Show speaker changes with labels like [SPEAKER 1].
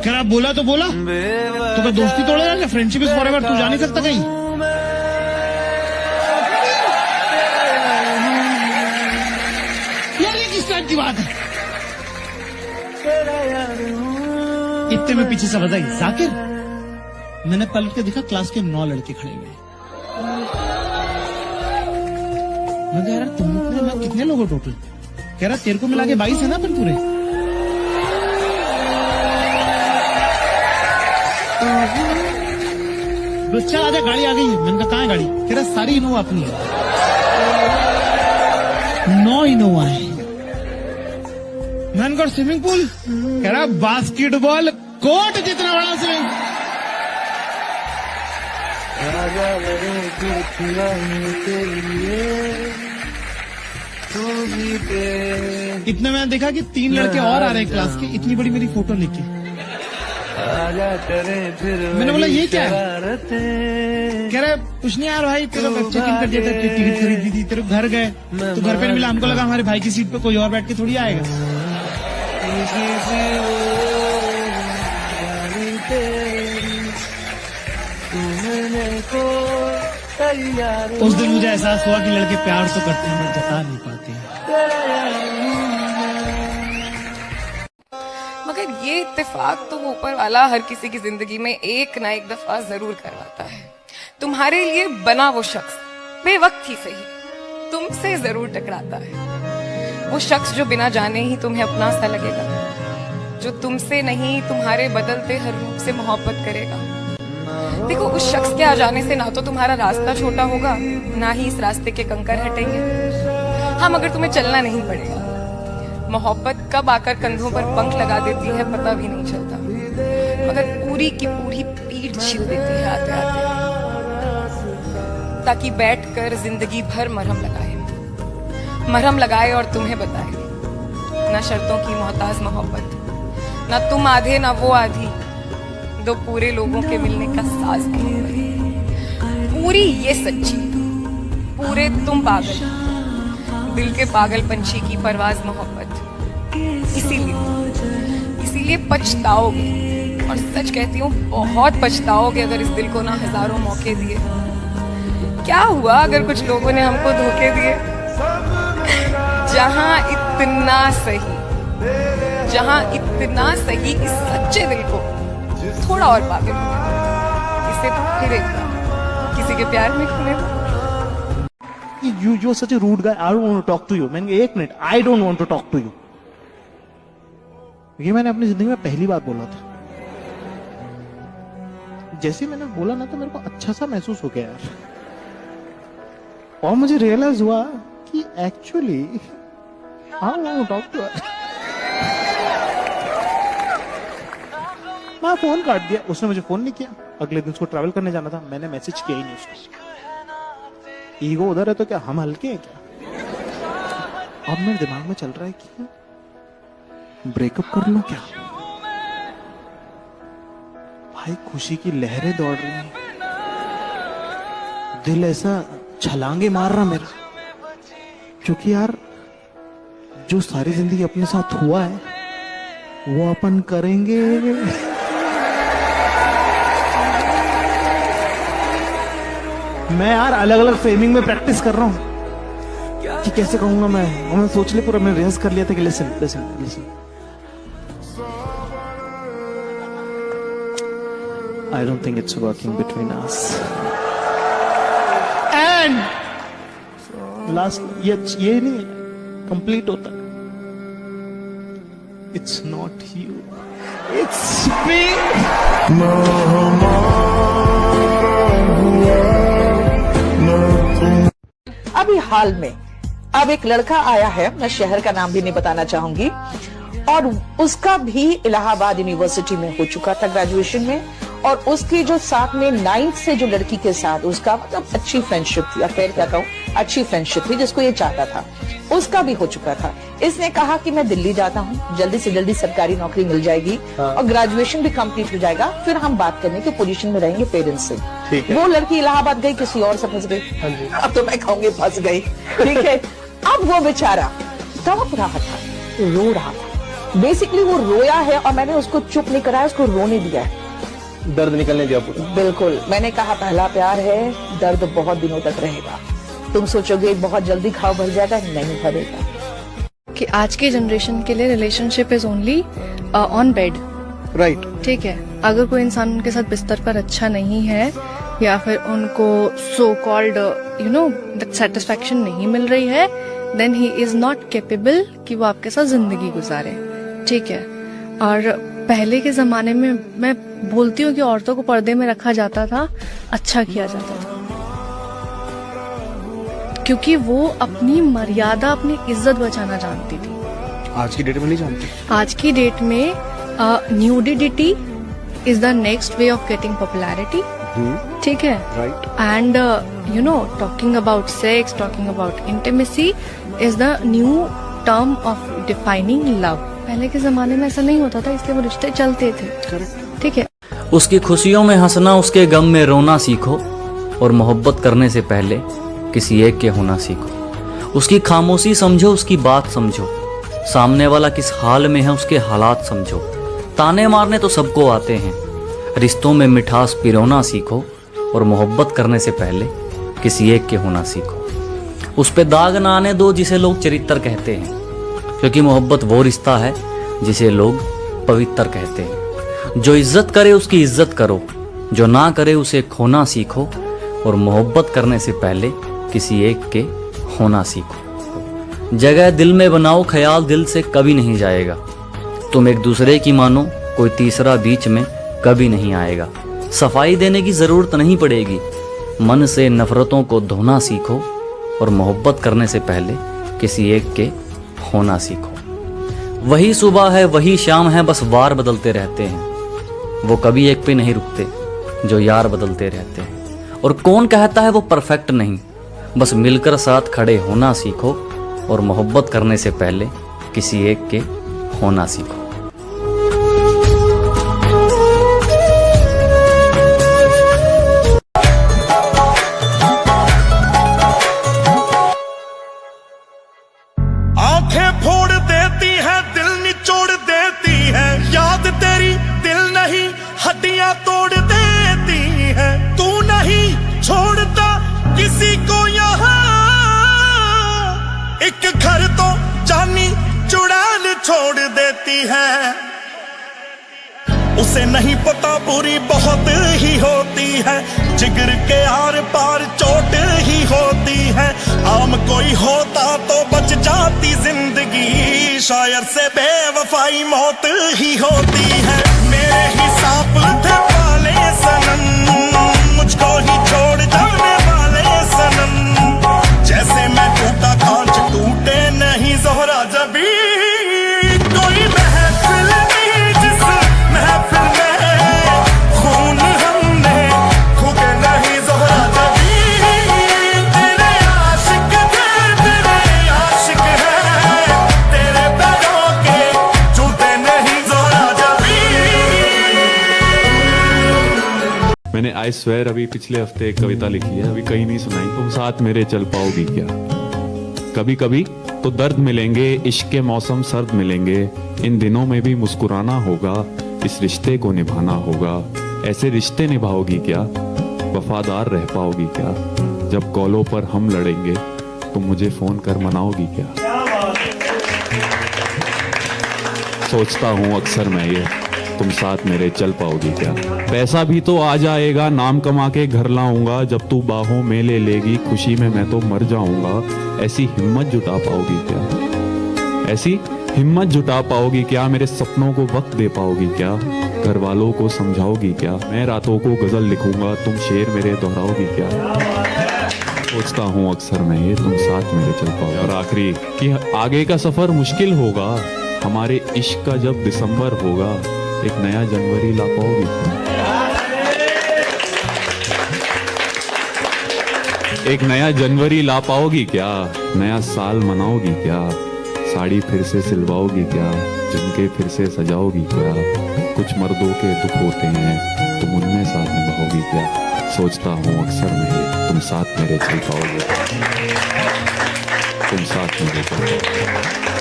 [SPEAKER 1] क्या आप बोला तो बोला, तो क्या दोस्ती तोड़ेगा क्या? फ्रेंडशिप इज फॉरएवर, तू जा नहीं सकता कहीं। यार ये किस टाइप की बात है? इतने में पीछे से बताई जाकिर, मैंने पलट के देखा क्लास के 9 लड़के खड़े हुए। मैं कह रहा तुम लोग में कितने लोग हो टोटल? कह रहा तेरे को मिला के 22 है ना अपन पूरे। चल आजा, गाड़ी आ गई है। मैंने कहा कहाँ है गाड़ी? कह रहा सारी इनोवा अपनी है। 9 इनोवा है। मैंने कहा स्विमिंग पूल? कह रहा बास्केटबॉल कोर्ट जितना बड़ा स्विमिंग। इतने में देखा कि 3 लड़के और आ रहे हैं क्लास के, इतनी बड़ी मेरी फोटो लेके। मैंने बोला ये क्या है? कह रहा कुछ नहीं यार भाई, तेरा चेक इन कर दिया था, टिकट खरीदी थी, तेरे घर गए तो घर पे नहीं मिला, हमको लगा हमारे भाई की सीट पे कोई और बैठ के थोड़ी आएगा। उस दिन मुझे एहसास हुआ कि लड़के प्यार तो करते हैं मगर जता नहीं पाते हैं।
[SPEAKER 2] मगर ये इत्तेफाक तो ऊपर वाला हर किसी की जिंदगी में एक ना एक दफा जरूर करवाता है। तुम्हारे लिए बना वो शख्स बेवक्त ही सही तुमसे जरूर टकराता है। वो शख्स जो बिना जाने ही तुम्हें अपना सा लगेगा, जो तुमसे नहीं तुम्हारे बदलते हर रूप से मोहब्बत करेगा। देखो उस शख्स के आ जाने से ना तो तुम्हारा रास्ता छोटा होगा, ना ही इस रास्ते के कंकर हटेंगे। हाँ मगर तुम्हें चलना नहीं पड़ेगा। मोहब्बत कब आकर कंधों पर पंख लगा देती है पता भी नहीं चलता, मगर पूरी की पूरी पीठ छील देती है आते आते, ताकि बैठकर जिंदगी भर मरहम लगाए और तुम्हें बताए ना शर्तों की मोहताज मोहब्बत, ना तुम आधे ना वो आधी, दो पूरे लोगों के मिलने का साज नहीं बनी। पूरी ये सच्ची, पूरे तुम पागल, दिल के पागल पंछी की परवाज मोहब्बत। इसीलिए पछताओगे, और सच कहती हूँ बहुत पछताओगे अगर इस दिल को ना हजारों मौके दिए। क्या हुआ अगर कुछ लोगों ने हमको धोखे दिए? जहां इतना सही इस सच्चे दिल को थोड़ा और पागल इसे फिर एक बार किसी के प्यार में खोने दो।
[SPEAKER 1] You're such a rude guy. I don't want to talk to you. मैंने 1 minute, I don't want to talk to you. ये मैंने अपनी जिंदगी में पहली बार बोला था। जैसे मैंने बोला ना तो मेरे को अच्छा सा महसूस हो गया यार, और मुझे रियलाइज हुआ कि actually I don't want to talk to her. मैं फोन काट दिया, उसने मुझे फोन नहीं किया। अगले दिन उसको ट्रैवल करने जाना था, मैंने मैसेज किया ही नहीं उसको। ईगो उधर है तो क्या हम हल्के हैं क्या? अब मेरे दिमाग में चल रहा है कि ब्रेकअप कर लो क्या? भाई खुशी की लहरें दौड़ रही हैं, दिल ऐसा छलांगे मार रहा मेरा, क्योंकि यार जो सारी जिंदगी अपने साथ हुआ है वो अपन करेंगे। मैं यार अलग अलग फ्रेमिंग में प्रैक्टिस कर रहा हूं कि कैसे कहूंगा मैं, और मैं सोच ले पूरा, मैंने रिहर्स कर लिया था कि listen I don't think it's working between us. And last ये नहीं कंप्लीट होता, it's not you, it's me.
[SPEAKER 3] अभी हाल में अब एक लड़का आया है, मैं शहर का नाम भी नहीं बताना चाहूंगी, और उसका भी इलाहाबाद यूनिवर्सिटी में हो चुका था ग्रेजुएशन में, और उसकी जो साथ में 9th से जो लड़की के साथ उसका मतलब अच्छी फ्रेंडशिप थी, अफेयर क्या कहूँ, अच्छी फ्रेंडशिप थी जिसको ये चाहता था, उसका भी हो चुका था। इसने कहा कि मैं दिल्ली जाता हूँ, जल्दी से जल्दी सरकारी नौकरी मिल जाएगी और ग्रेजुएशन भी कंप्लीट हो जाएगा, फिर हम बात करने की पोजीशन में रहेंगे पेरेंट्स से। वो लड़की इलाहाबाद गई, किसी और से फंस गई। अब तो मैं कहूंगी फंस गई, ठीक है। अब वो बेचारा तड़प रहा था, रो रहा था, बेसिकली वो रोया है और मैंने उसको चुप नहीं कराया, उसको रोने दिया है।
[SPEAKER 4] दर्द निकलने दिया पूरा।
[SPEAKER 3] बिल्कुल, मैंने कहा पहला प्यार है, दर्द बहुत दिनों तक रहेगा। तुम सोचोगे बहुत जल्दी घाव भर जाएगा, नहीं भरेगा।
[SPEAKER 5] कि आज के जनरेशन के लिए relationship is only on bed,
[SPEAKER 4] right.
[SPEAKER 5] ठीक है। अगर कोई इंसान उनके साथ बिस्तर पर अच्छा नहीं है या फिर उनको सो कॉल्ड दैट सेटिस्फैक्शन नहीं मिल रही है, then he is not capable कि वो आपके साथ जिंदगी गुजारे, ठीक है। और पहले के जमाने में मैं बोलती हूँ कि औरतों को पर्दे में रखा जाता था, अच्छा किया जाता था, क्योंकि वो अपनी मर्यादा, अपनी इज्जत बचाना जानती थी।
[SPEAKER 4] आज की डेट में नहीं जानती।
[SPEAKER 5] आज की डेट में nudity is the next way of getting popularity, ठीक है।
[SPEAKER 4] Right.
[SPEAKER 5] And talking about sex, talking about intimacy is the new term of defining love. पहले के जमाने में ऐसा नहीं होता था, इसलिए वो रिश्ते चलते थे, ठीक है।
[SPEAKER 6] उसकी खुशियों में हंसना, उसके गम में रोना सीखो, और मोहब्बत करने से पहले किसी एक के होना सीखो। उसकी खामोशी समझो, उसकी बात समझो, सामने वाला किस हाल में है उसके हालात समझो। ताने मारने तो सबको आते हैं, रिश्तों में मिठास पिरोना सीखो, और मोहब्बत करने से पहले किसी एक के होना सीखो। उस पे दाग ना आने दो जिसे लोग चरित्र कहते हैं, क्योंकि मोहब्बत वो रिश्ता है जिसे लोग पवित्र कहते हैं। जो इज्जत करे उसकी इज्जत करो, जो ना करे उसे खोना सीखो, और मोहब्बत करने से पहले किसी एक के होना सीखो। जगह दिल में बनाओ, ख्याल दिल से कभी नहीं जाएगा। तुम एक दूसरे की मानो, कोई तीसरा बीच में कभी नहीं आएगा। सफाई देने की जरूरत नहीं पड़ेगी, मन से नफरतों को धोना सीखो, और मोहब्बत करने से पहले किसी एक के होना सीखो। वही सुबह है, वही शाम है, बस वार बदलते रहते हैं। वो कभी एक पे नहीं रुकते जो यार बदलते रहते हैं। और कौन कहता है वो परफेक्ट नहीं, बस मिलकर साथ खड़े होना सीखो, और मोहब्बत करने से पहले किसी एक के होना सीखो।
[SPEAKER 7] आंखें फोड़ देती है, दिल निचोड़ देती है, याद तेरी दिल नहीं हड्डियां तोड़ देती है। तू नहीं छोड़ता किसी को यहाँ, एक घर तो जानी चुड़ैल छोड़ देती है। उसे नहीं पता बुरी बहुत ही होती है, जिगर के आर पार चोट ही होती है। आम कोई होता तो बच जाती जिंदगी, शायर से बेवफाई मौत ही होती है। मेरे ही सांप थे पाले सनम, मुझको ही छोड़ जाने वाले सनम। जैसे मैं टूटा कांच टूटे नहीं ज़ोहरा जबी, कोई महफिल नहीं जिस महफिल में खून हमने फूके नहीं ज़ोहरा जबी। तेरे आशिक थे, तेरे आशिक हैं, तेरे पैरों के जूते नहीं ज़ोहरा जबी।
[SPEAKER 8] मैंने आई स्वेयर अभी पिछले हफ्ते एक कविता लिखी है, अभी कहीं नहीं सुनाई। तुम साथ मेरे चल पाओगी क्या? कभी कभी तो दर्द मिलेंगे, इश्क के मौसम सर्द मिलेंगे। इन दिनों में भी मुस्कुराना होगा, इस रिश्ते को निभाना होगा। ऐसे रिश्ते निभाओगी क्या? वफादार रह पाओगी क्या? जब कॉलों पर हम लड़ेंगे तुम मुझे फोन कर मनाओगी क्या? सोचता हूँ अक्सर मैं ये, तुम साथ मेरे चल पाओगी क्या? पैसा भी तो आ जाएगा, नाम कमा के घर लाऊंगा। जब तू बाहों में ले लेगी, खुशी में मैं तो मर जाऊंगा। ऐसी हिम्मत जुटा पाओगी क्या? ऐसी हिम्मत जुटा पाओगी क्या? मेरे सपनों को वक्त दे पाओगी क्या? घर वालों को समझाओगी क्या? मैं रातों को गजल लिखूंगा, तुम शेर मेरे दोहराओगी क्या? सोचता हूँ अक्सर मैं ये, तुम साथ मेरे चल पाओगे। और आखिरी कि आगे का सफर मुश्किल होगा, हमारे इश्क का जब दिसंबर होगा, एक नया जनवरी ला पाओगी क्या? एक नया जनवरी ला पाओगी क्या? नया साल मनाओगी क्या? साड़ी फिर से सिलवाओगी क्या? झुमके फिर से सजाओगी क्या? कुछ मर्दों के दुख होते हैं, तुम उनमें साथ निभाओगी क्या? सोचता हूँ अक्सर मैं ये, तुम साथ मेरे चल पाओगे, तुम साथ मेरे चल पाओगे।